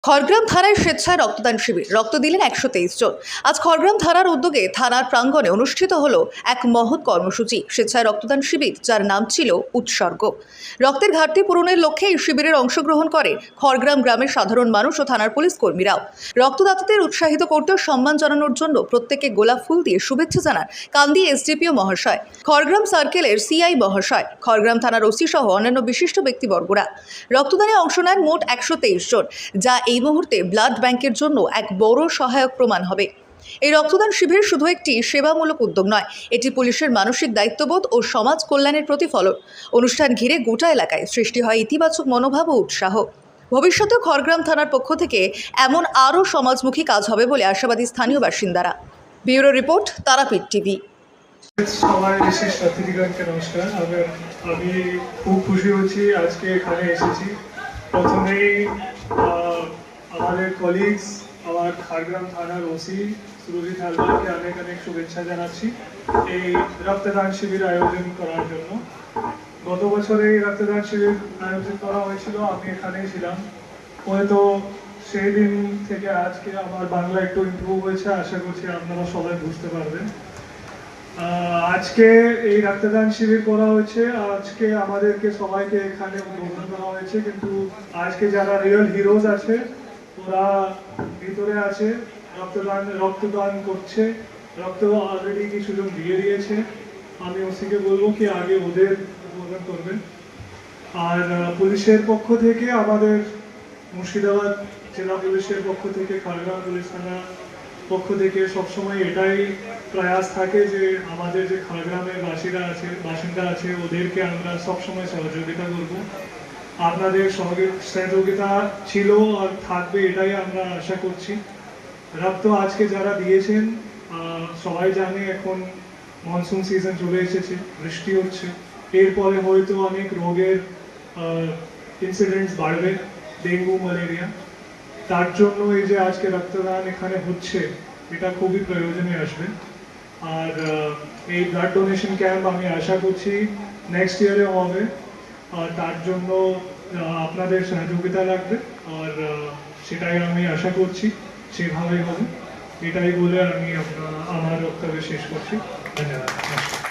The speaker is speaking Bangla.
খড়গ্রাম থানায় স্বেচ্ছায় রক্তদান শিবির রক্ত দিলেন 123 জন। আজ খড়গ্রাম থানার উদ্যোগে থানার প্রাঙ্গণে অনুষ্ঠিত হলো এক মহৎ কর্মসূচি, স্বেচ্ছায় রক্তদান শিবির, যার নাম ছিল উৎসর্গ। রক্তের ঘাটতি পূরণের লক্ষ্যে এই শিবিরের অংশগ্রহণ করে খড়গ্রাম গ্রামের সাধারণ মানুষ ও থানার পুলিশ কর্মীরাও। রক্তদাতাদের উৎসাহিত করতে ও সম্মান জানানোর জন্য প্রত্যেককে গোলাপ ফুল দিয়ে শুভেচ্ছা জানান কান্দি এসডিপিও মহাশয়, খড়গ্রাম সার্কেলের সিআই মহাশয়, খড়গ্রাম থানার ওসি সহ অন্যান্য বিশিষ্ট ব্যক্তিবর্গরা। রক্তদানে অংশ নেন মোট 123 জন, যা এই মুহূর্তে ব্লাড ব্যাংকের জন্য এক বড় সহায়ক প্রমাণ হবে। এই রক্তদান শিবির শুধু একটি সেবামূলক উদ্যোগ নয়, এটি পুলিশের মানসিক দায়িত্ববোধ ও সমাজ কল্যাণের প্রতিফলন। অনুষ্ঠান ঘিরে গোটা এলাকায় সৃষ্টি হয় ইতিবাচক মনোভাব ও উৎসাহ। ভবিষ্যতে খড়গ্রাম থানার পক্ষ থেকে এমন আরও সমাজমুখী কাজ হবে বলে আশাবাদী স্থানীয় বাসিন্দারা। Bureau report, Tarapith TV. সবাই বিশেষ অতিথিগণকে নমস্কার। আমি খুব খুশি হচ্ছি আজকে এখানে এসেছি। প্রথমেই আমাদের কলিগস, আমার খড়গ্রাম থানার ওসি সুরজিৎ হালদারকে অনেক অনেক শুভেচ্ছা জানাচ্ছি এই রক্তদান শিবির আয়োজন করার জন্য। গত বছরে এই রক্তদান শিবির আয়োজন করা হয়েছিল, আমি এখানেই ছিলাম। হয়তো সেই দিন থেকে আজকে আমার বাংলা একটু ইমপ্রুভ হয়েছে, আশা করছি আপনারা সবাই বুঝতে পারবেন। আজকে এই রক্তদান শিবির করা হয়েছে, আজকে আমাদেরকে সবাইকে এখানে উদ্বোধন করা হয়েছে, কিন্তু আজকে যারা রিয়েল হিরোজ আছে ওরা ভিতরে আছে, রক্তদান করছে। রক্ত অলরেডি কিছুজন দিয়ে দিয়েছে। আমি ওসিকে বলবো কি আগে ওদের উদ্বোধন করবেন। আর পুলিশের পক্ষ থেকে, আমাদের মুর্শিদাবাদ জেলা পুলিশের পক্ষ থেকে, খড়গ্রাম পুলিশ থানা পক্ষ থেকে সবসময় এটাই প্রয়াস থাকে যে আমাদের যে খড়গ্রামের বাসিন্দা আছে ওদেরকে আমরা সবসময় সহযোগিতা করব। আপনাদের সহযোগিতা ছিল আর থাকবে, এটাই আমরা আশা করছি। রক্ত আজকে যারা দিয়েছেন, সবাই জানে এখন মনসুন সিজন চলে এসেছে, বৃষ্টি হচ্ছে, এরপরে হয়তো অনেক রোগের ইনসিডেন্টস বাড়বে, ডেঙ্গু, ম্যালেরিয়া। তার জন্য এই যে আজকে রক্তদান এখানে হচ্ছে, এটা খুবই প্রয়োজনে আসবে। আর এই ব্লাড ডোনেশন ক্যাম্প আমি আশা করছি নেক্সট ইয়ারে হবে, আর তার জন্য আপনাদের সহযোগিতা লাগবে, আর সেটাই আমি আশা করছি সেভাবেই হবে। এটাই বলে আমি আমার বক্তব্য শেষ করছি। ধন্যবাদ।